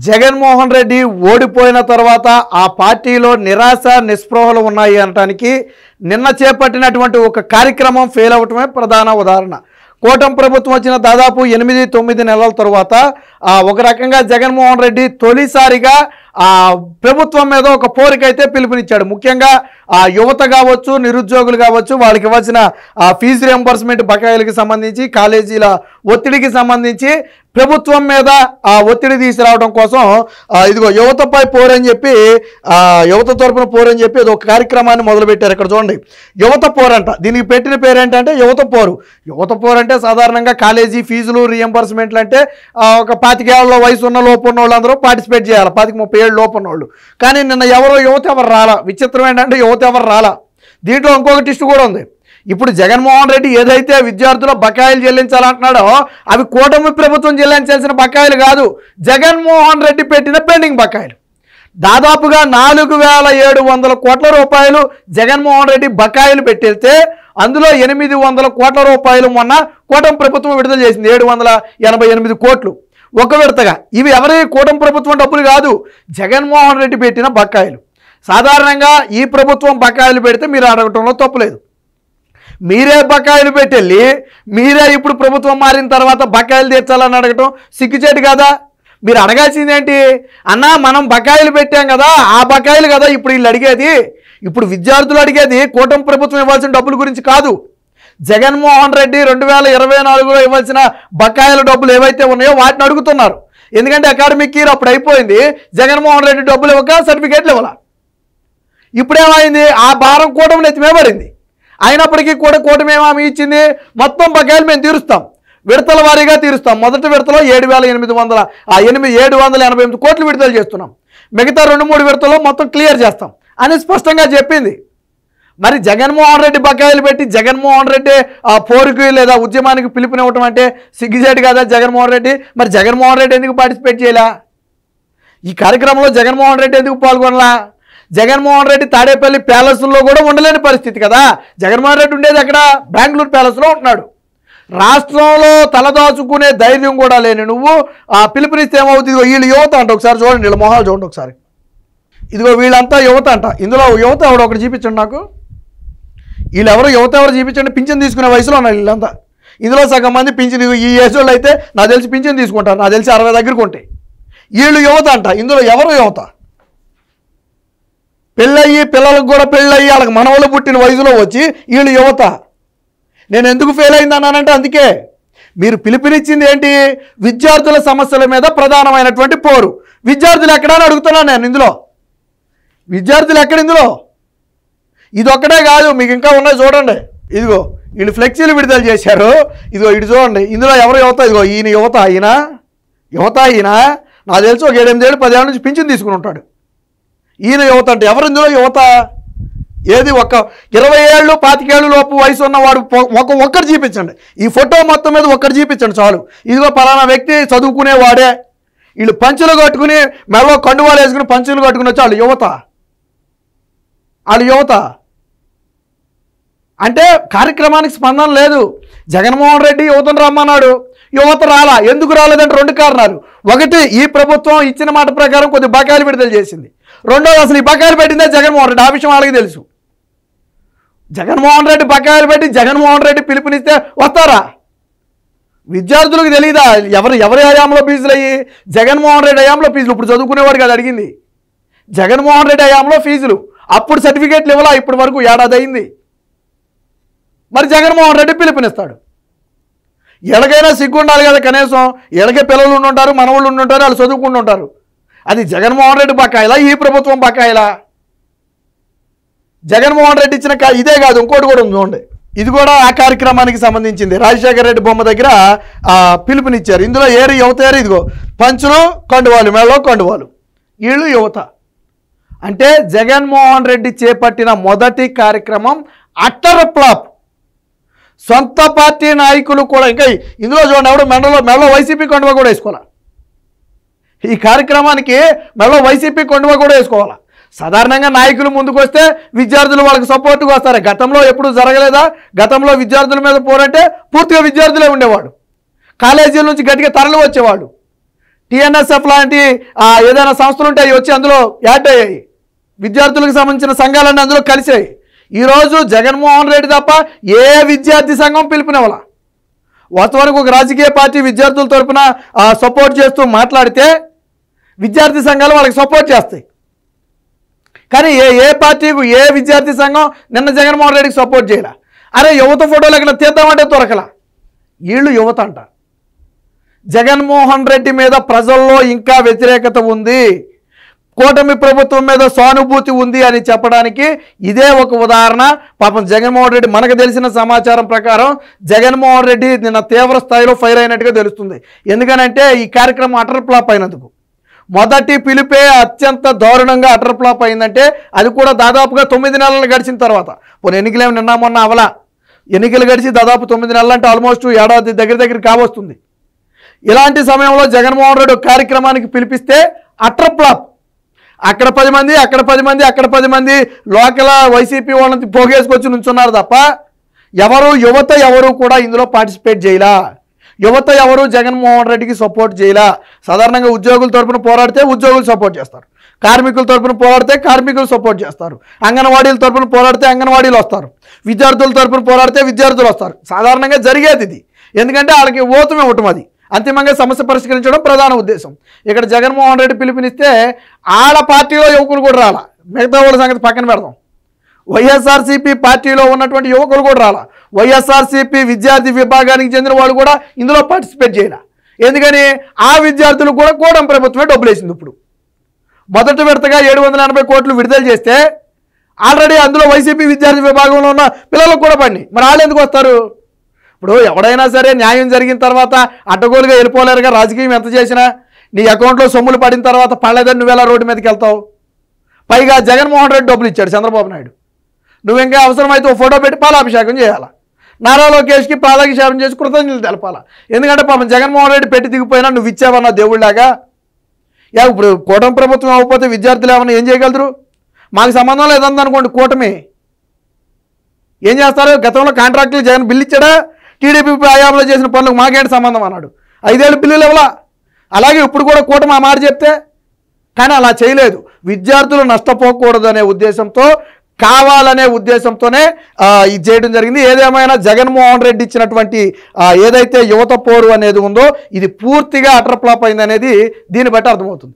జగన్మోహన్ రెడ్డి ఓడిపోయిన తర్వాత ఆ పార్టీలో నిరాశ నిస్పృహలు ఉన్నాయి అనడానికి నిన్న చేపట్టినటువంటి ఒక కార్యక్రమం ఫెయిల్ అవటమే ప్రధాన ఉదాహరణ. కూటమి ప్రభుత్వం వచ్చిన దాదాపు 8-9 నెలల తర్వాత ఒక రకంగా జగన్మోహన్ రెడ్డి తొలిసారిగా ప్రభుత్వం మీద ఒక పోరుకైతే పిలుపునిచ్చాడు. ముఖ్యంగా యువత కావచ్చు, నిరుద్యోగులు కావచ్చు, వాళ్ళకి ఇవ్వాల్సిన ఫీజు రియంబర్స్మెంట్ బకాయిలకి సంబంధించి, కాలేజీల ఒత్తిడికి సంబంధించి ప్రభుత్వం మీద ఒత్తిడి తీసుకురావడం కోసం ఇదిగో యువతపై పోరని చెప్పి యువత తరపున పోరని చెప్పి అది ఒక కార్యక్రమాన్ని మొదలుపెట్టారు. ఇక్కడ చూడండి, యువత పోరంట. దీనికి పెట్టిన పేరు ఏంటంటే యువత పోరు. యువత పోరు అంటే సాధారణంగా కాలేజీ ఫీజులు రియంబర్స్మెంట్లు అంటే ఒక 25 ఏళ్ల వయసు ఉన్న లోపు ఉన్న వాళ్ళు అందరూ పార్టిసిపేట్ చేయాలి, 25-30 ఏళ్ళు లోపు ఉన్న వాళ్ళు. కానీ నిన్న యువత ఎవరు రాలా. విచిత్రం ఏంటంటే యువత ఎవరు రాలా. దీంట్లో ఇంకొక టిస్ట్ కూడా ఉంది. ఇప్పుడు జగన్మోహన్ రెడ్డి ఏదైతే విద్యార్థుల బకాయిలు చెల్లించాలంటున్నాడో అవి కూటమి ప్రభుత్వం చెల్లించాల్సిన బకాయిలు కాదు, జగన్మోహన్ రెడ్డి పెట్టిన పెండింగ్ బకాయిలు. దాదాపుగా 4700 కోట్ల రూపాయలు జగన్మోహన్ రెడ్డి బకాయిలు పెట్టితే అందులో 800 కోట్ల రూపాయలు మొన్న కూటమి ప్రభుత్వం విడుదల చేసింది, 788 కోట్లు ఒక విడతగా. ఇవి ఎవరి కూటమి ప్రభుత్వం డబ్బులు కాదు, జగన్మోహన్ రెడ్డి పెట్టిన బకాయిలు. సాధారణంగా ఈ ప్రభుత్వం బకాయిలు పెడితే మీరు అడగటంలో తప్పులేదు. మీరే బకాయిలు పెట్టెళ్ళి మీరే ఇప్పుడు ప్రభుత్వం మారిన తర్వాత బకాయిలు తీర్చాలని అడగటం సిగ్గుచేటు కదా. మీరు అడగాల్సింది ఏంటి అన్నా, మనం బకాయిలు పెట్టాం కదా, ఆ బకాయిలు కదా ఇప్పుడు వీళ్ళు అడిగేది. ఇప్పుడు విద్యార్థులు అడిగేది కూటమి ప్రభుత్వం ఇవ్వాల్సిన డబ్బుల గురించి కాదు. జగన్మోహన్ రెడ్డి 2024లో ఇవ్వాల్సిన బకాయిల డబ్బులు ఏవైతే ఉన్నాయో వాటిని అడుగుతున్నారు. ఎందుకంటే అకాడమిక్ ఇయర్ అప్పుడు అయిపోయింది, జగన్మోహన్ రెడ్డి డబ్బులు ఇవ్వక సర్టిఫికేట్లు ఇవ్వాల. ఇప్పుడేమైంది, ఆ భారం కూటమి నెత్తిమే పడింది. అయినప్పటికీ కూడా కూటమి ఏమీ ఇచ్చింది, మొత్తం బకాయిలు మేము తీరుస్తాం, విడతల వారీగా తీరుస్తాం. మొదటి విడతలో 788 కోట్లు విడుదల చేస్తున్నాం, మిగతా 2-3 విడతల్లో మొత్తం క్లియర్ చేస్తాం అని స్పష్టంగా చెప్పింది. మరి జగన్మోహన్ రెడ్డి బకాయిలు పెట్టి జగన్మోహన్ రెడ్డి పోరుకి లేదా ఉద్యమానికి పిలుపునివ్వటం అంటే సిగ్గుచేటు కదా జగన్మోహన్ రెడ్డి. మరి జగన్మోహన్ రెడ్డి ఎందుకు పార్టిసిపేట్ చేయాలా? ఈ కార్యక్రమంలో జగన్మోహన్ రెడ్డి ఎందుకు పాల్గొనలా? జగన్మోహన్ రెడ్డి తాడేపల్లి ప్యాలెస్లో కూడా ఉండలేని పరిస్థితి కదా. జగన్మోహన్ రెడ్డి ఉండేది అక్కడ బెంగళూరు ప్యాలెస్లో ఉంటున్నాడు. రాష్ట్రంలో తలదాచుకునే ధైర్యం కూడా లేని నువ్వు పిలుపునిస్తే ఏమవుతుంది? వీళ్ళు యువత అంట, ఒకసారి చూడండి, వీళ్ళ మొహాలు చూడండి ఒకసారి. ఇదిగో వీళ్ళంతా యువత అంట. ఇందులో యువత ఎవడో ఒకటి చూపించండి నాకు. వీళ్ళు యువత ఎవరు చూపించండి. పింఛన్ తీసుకునే వయసులో ఉన్నారు వీళ్ళంతా. ఇందులో సగం మంది పింఛన్ ఈ ఏజ్ వాళ్ళు అయితే నాకు తెలిసి పింఛన్ తీసుకుంటారు, నాకు తెలిసి 60 దగ్గరకు ఉంటాయి. వీళ్ళు యువత అంట. ఇందులో ఎవరు యువత? పెళ్ళయ్యి పిల్లలకు కూడా పెళ్ళయ్యి వాళ్ళకి మనవలు పుట్టిన వయసులో వచ్చి వీళ్ళు యువత. నేను ఎందుకు ఫెయిల్ అయింది అన్నానంటే అందుకే. మీరు పిలుపునిచ్చింది ఏంటి? విద్యార్థుల సమస్యల మీద ప్రధానమైనటువంటి పోరు. విద్యార్థులు ఎక్కడా అని అడుగుతున్నాను నేను. ఇందులో విద్యార్థులు ఎక్కడ? ఇందులో ఇదొక్కటే కాదు, మీకు ఇంకా ఉన్నాయి చూడండి. ఇదిగో వీళ్ళు ఫ్లెక్సీలు విడుదల చేశారు. ఇదిగో ఇటు చూడండి, ఇందులో ఎవరు యువత? ఇదిగో ఈయన యువత. ఈయన నాకు తెలిసి ఒక 7-8 ఏళ్ళు 10 ఏళ్ళ నుంచి పింఛన్ తీసుకుని ఉంటాడు. ఈయన యువత అంటే ఎవరు? ఇందులో యువత ఏది? ఒక 20 ఏళ్ళు 25 ఏళ్ళు లోపు వయసు ఉన్నవాడు ఒక్కరు చూపించండి. ఈ ఫోటో మొత్తం మీద ఒక్కరు చూపించండి చాలు. ఇదిగో పలానా వ్యక్తి చదువుకునేవాడే. వీళ్ళు పంచులు కట్టుకుని మెడలో కండువాలు వేసుకుని పంచులు కట్టుకుని వచ్చి వాళ్ళు యువత అంటే కార్యక్రమానికి స్పందన లేదు. జగన్మోహన్ రెడ్డి యువతను రమ్మన్నాడు, యువత రాలా. ఎందుకు రాలేదంటే 2 కారణాలు. ఒకటి, ఈ ప్రభుత్వం ఇచ్చిన మాట ప్రకారం కొద్ది బకాయిలు విడుదల చేసింది. రెండోది, అసలు ఈ బకాయిలు పెట్టిందే జగన్మోహన్ రెడ్డి. ఆ విషయం వాళ్ళకి తెలుసు. జగన్మోహన్ రెడ్డి బకాయిలు పెట్టి జగన్మోహన్ రెడ్డి పిలుపునిస్తే వస్తారా? విద్యార్థులకు తెలియదా ఎవరి హయాంలో ఫీజులు అయ్యి? జగన్మోహన్ రెడ్డి హయాంలో ఫీజులు. ఇప్పుడు చదువుకునేవాడు కదా అడిగింది. జగన్మోహన్ రెడ్డి హయాంలో ఫీజులు. అప్పుడు సర్టిఫికేట్లు ఇవ్వాలా, ఇప్పటి వరకు ఏడాది అయింది. మరి జగన్మోహన్ రెడ్డి పిలుపునిస్తాడు. ఎలాగైనా సిగ్గు ఉండాలి కదా కనీసం. ఎలాగే పిల్లలు ఉండుంటారు, మనవాళ్ళు ఉండుంటారు, వాళ్ళు చదువుకుంటుంటారు. అది జగన్మోహన్ రెడ్డి బకాయిలా, ఈ ప్రభుత్వం బకాయిలా? జగన్మోహన్ రెడ్డి ఇచ్చిన ఇదే కాదు, ఇంకోటి కూడా ఉంది చూడండి. ఇది కూడా ఆ కార్యక్రమానికి సంబంధించింది. రాజశేఖర రెడ్డి బొమ్మ దగ్గర పిలుపునిచ్చారు. ఇందులో యువత ఇదిగో పంచులు కండువాలు, మెడలో కండువాలు. వీళ్ళు యువత అంటే జగన్మోహన్ రెడ్డి చేపట్టిన మొదటి కార్యక్రమం అట్టర్ ఫ్లాప్. సొంత పార్టీ నాయకులు కూడా ఇంకా ఇందులో చూడండి, ఎవడు మెడలో వైసీపీ కండువా కూడా వేసుకోవాలి. ఈ కార్యక్రమానికి మెడలో వైసీపీ కండువా కూడా వేసుకోవాలి. సాధారణంగా నాయకులు ముందుకు వస్తే విద్యార్థులు వాళ్ళకి సపోర్ట్గా వస్తారు. గతంలో ఎప్పుడు జరగలేదా? గతంలో విద్యార్థుల మీద పోరంటే పూర్తిగా విద్యార్థులే ఉండేవాడు. కాలేజీల నుంచి గట్టిగా తరలి వచ్చేవాడు. టీఎన్ఎస్ఎఫ్ లాంటి ఏదైనా సంస్థలు ఉంటే అవి వచ్చి అందులో యాడ్ అయ్యాయి. విద్యార్థులకు సంబంధించిన సంఘాలన్నీ అందులో కలిసాయి. ఈరోజు జగన్మోహన్ రెడ్డి తప్ప ఏ విద్యార్థి సంఘం పిలుపునివ్వాల. వాస్తవానికి ఒక రాజకీయ పార్టీ విద్యార్థుల తరపున సపోర్ట్ చేస్తూ మాట్లాడితే విద్యార్థి సంఘాలు వాళ్ళకి సపోర్ట్ చేస్తాయి. కానీ ఏ పార్టీకి ఏ విద్యార్థి సంఘం నిన్న జగన్మోహన్ రెడ్డికి సపోర్ట్ చేయాల. అరే యువత ఫోటోలు ఎక్కడ తీద్దామంటే దొరకల. వీళ్ళు యువత అంట. జగన్మోహన్ రెడ్డి మీద ప్రజల్లో ఇంకా వ్యతిరేకత ఉంది, కూటమి ప్రభుత్వం మీద సానుభూతి ఉంది అని చెప్పడానికి ఇదే ఒక ఉదాహరణ. పాపం జగన్మోహన్ రెడ్డి మనకు తెలిసిన సమాచారం ప్రకారం జగన్మోహన్ రెడ్డి నిన్న తీవ్ర స్థాయిలో ఫైర్ అయినట్టుగా తెలుస్తుంది. ఎందుకనంటే ఈ కార్యక్రమం అటర్ ఫ్లాప్ అయినందుకు. మొదటి పిలిపే అత్యంత దారుణంగా అటర్ ఫ్లాప్ అయిందంటే అది కూడా దాదాపుగా 9 నెలలు గడిచిన తర్వాత. పోనీ ఎన్నికలేమి నిన్న మొన్న అవలా, ఎన్నికలు గడిచి దాదాపు 9 నెలలు అంటే ఆల్మోస్ట్ ఏడాది దగ్గర కావస్తుంది. ఇలాంటి సమయంలో జగన్మోహన్ రెడ్డి ఒక కార్యక్రమానికి పిలిపిస్తే అటర్ ఫ్లాప్. అక్కడ 10 మంది, అక్కడ 10 మంది, అక్కడ 10 మంది లోకల్ వైసీపీ వాళ్ళని పోగేసుకొచ్చి నుంచున్నారు తప్ప యువత ఎవరు కూడా ఇందులో పార్టిసిపేట్ చేయలా. యువత ఎవరు జగన్మోహన్ రెడ్డికి సపోర్ట్ చేయలా. సాధారణంగా ఉద్యోగుల తరపున పోరాడితే ఉద్యోగులు సపోర్ట్ చేస్తారు, కార్మికుల తరపున పోరాడితే కార్మికులు సపోర్ట్ చేస్తారు, అంగన్వాడీల తరపున పోరాడితే అంగన్వాడీలు వస్తారు, విద్యార్థుల తరపున పోరాడితే విద్యార్థులు వస్తారు. సాధారణంగా జరిగేది ఇది. ఎందుకంటే వాళ్ళకి ఓటమి ఇవ్వటం, అది అంతిమంగా సమస్య పరిష్కరించడం ప్రధాన ఉద్దేశం. ఇక్కడ జగన్మోహన్ రెడ్డి పిలుపునిస్తే ఆడ పార్టీలో యువకులు కూడా రాలా. మిగతా వాళ్ళ సంగతి పక్కన పెడదాం. వైఎస్ఆర్సీపీ పార్టీలో ఉన్నటువంటి యువకులు కూడా రాలా. వైఎస్ఆర్సీపీ విద్యార్థి విభాగానికి చెందిన వాళ్ళు కూడా ఇందులో పార్టిసిపేట్ చేయాల. ఎందుకని ఆ విద్యార్థులకు కూడా కూటమి ప్రభుత్వమే డబ్బులు వేసింది. ఇప్పుడు మొదటి విడతగా 780 కోట్లు విడుదల చేస్తే ఆల్రెడీ అందులో వైసీపీ విద్యార్థి విభాగంలో ఉన్న పిల్లలకు కూడా పడినాయి. మరి వాళ్ళు ఎందుకు వస్తారు? ఇప్పుడు ఎవడైనా సరే న్యాయం జరిగిన తర్వాత అడ్డగోలుగా వెళ్ళిపోలేరుగా. రాజకీయం ఎంత చేసినా నీ అకౌంట్లో సొమ్ములు పడిన తర్వాత పడలేదని నువ్వెలా రోడ్డు మీదకి వెళ్తావు? పైగా జగన్మోహన్ రెడ్డి డబ్బులు ఇచ్చాడు చంద్రబాబు నాయుడు. నువ్వు ఇంకా అవసరమైతే ఓ ఫోటో పెట్టి పాలాభిషేకం చేయాలా. నారా లోకేష్కి పాలాభిషేకం చేసి కృతజ్ఞతలు తెలపాలా. ఎందుకంటే పాపం జగన్మోహన్ రెడ్డి పెట్టి దిగిపోయినా నువ్వు ఇచ్చావన్నా దేవుళ్ళలాగా. ఇప్పుడు కూటమి ప్రభుత్వం అవ్వకపోతే విద్యార్థులు ఏమన్నా ఏం చేయగలరు? మాకు సంబంధం లేదనుకోండి, కూటమి ఏం చేస్తారు? గతంలో కాంట్రాక్టులు జగన్ బిల్లు ఇచ్చాడా? టీడీపీ హయాంలో చేసిన పనులకు మాకేంటి సంబంధం అన్నాడు. 5 ఏళ్ళు బిల్లులు ఇవ్వాలా. అలాగే ఇప్పుడు కూడా కూటమి ఆ మాట చెప్తే, కానీ అలా చేయలేదు. విద్యార్థులు నష్టపోకూడదు అనే ఉద్దేశంతో, కావాలనే ఉద్దేశంతోనే ఇది చేయడం జరిగింది. ఏదేమైనా జగన్మోహన్ రెడ్డి ఇచ్చినటువంటి ఏదైతే యువత పోరు అనేది ఉందో ఇది పూర్తిగా అటర్ ఫ్లాప్ అయింది అనేది దీన్ని బట్టి అర్థమవుతుంది.